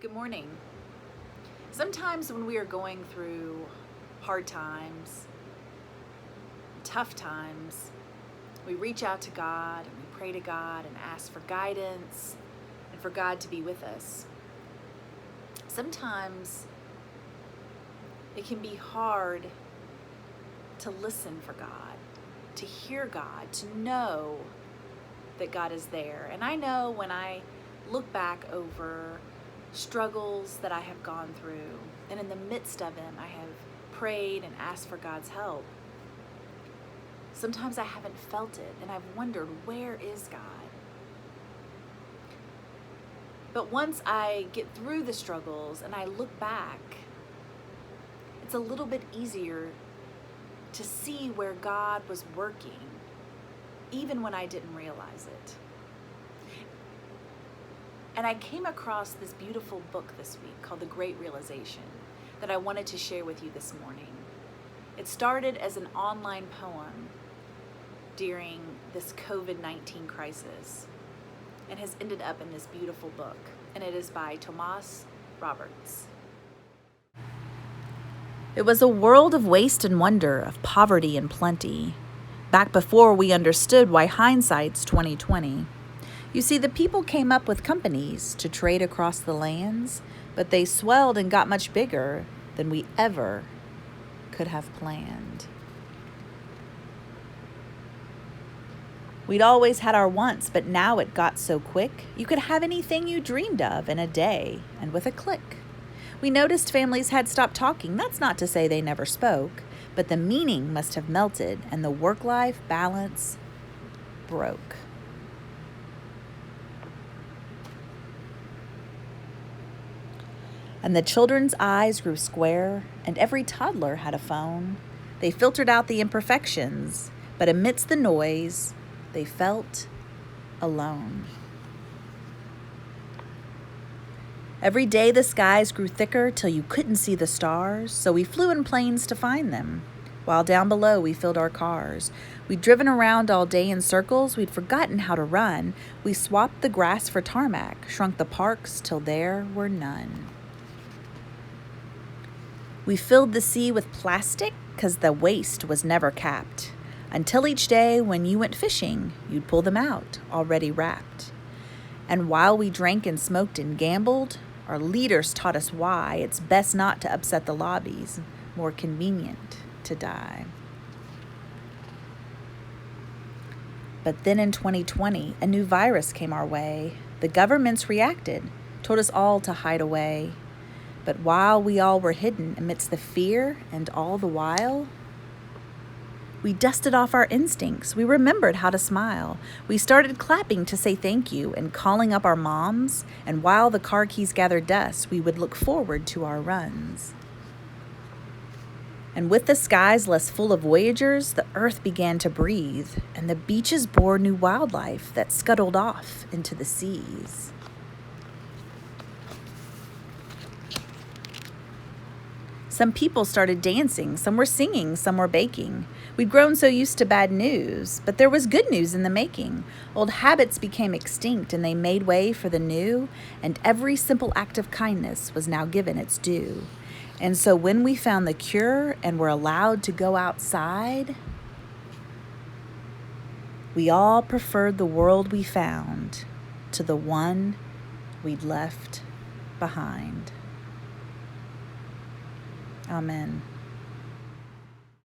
Good morning. Sometimes when we are going through hard times, tough times, we reach out to God and we pray to God and ask for guidance and for God to be with us. Sometimes it can be hard to listen for God, to hear God, to know that God is there. And I know when I look back over struggles that I have gone through, and in the midst of them, I have prayed and asked for God's help. Sometimes I haven't felt it, and I've wondered, where is God? But once I get through the struggles and I look back, it's a little bit easier to see where God was working, even when I didn't realize it. And I came across this beautiful book this week called The Great Realization that I wanted to share with you this morning. It started as an online poem during this COVID-19 crisis and has ended up in this beautiful book. And it is by Thomas Roberts. It was a world of waste and wonder, of poverty and plenty, back before we understood why hindsight's 2020. You see, the people came up with companies to trade across the lands, but they swelled and got much bigger than we ever could have planned. We'd always had our wants, but now it got so quick, you could have anything you dreamed of in a day and with a click. We noticed families had stopped talking. That's not to say they never spoke, but the meaning must have melted and the work-life balance broke. And the children's eyes grew square, and every toddler had a phone. They filtered out the imperfections, but amidst the noise, they felt alone. Every day the skies grew thicker till you couldn't see the stars, so we flew in planes to find them. While down below we filled our cars. We'd driven around all day in circles, we'd forgotten how to run. We swapped the grass for tarmac, shrunk the parks till there were none. We filled the sea with plastic 'cause the waste was never capped. Until each day when you went fishing, you'd pull them out, already wrapped. And while we drank and smoked and gambled, our leaders taught us why it's best not to upset the lobbies, more convenient to die. But then in 2020, a new virus came our way. The governments reacted, told us all to hide away. But while we all were hidden amidst the fear and all the while, we dusted off our instincts. We remembered how to smile. We started clapping to say thank you and calling up our moms. And while the car keys gathered dust, we would look forward to our runs. And with the skies less full of voyagers, the earth began to breathe, and the beaches bore new wildlife that scuttled off into the seas. Some people started dancing, some were singing, some were baking. We'd grown so used to bad news, but there was good news in the making. Old habits became extinct and they made way for the new, and every simple act of kindness was now given its due. And so when we found the cure and were allowed to go outside, we all preferred the world we found to the one we'd left behind. Amen.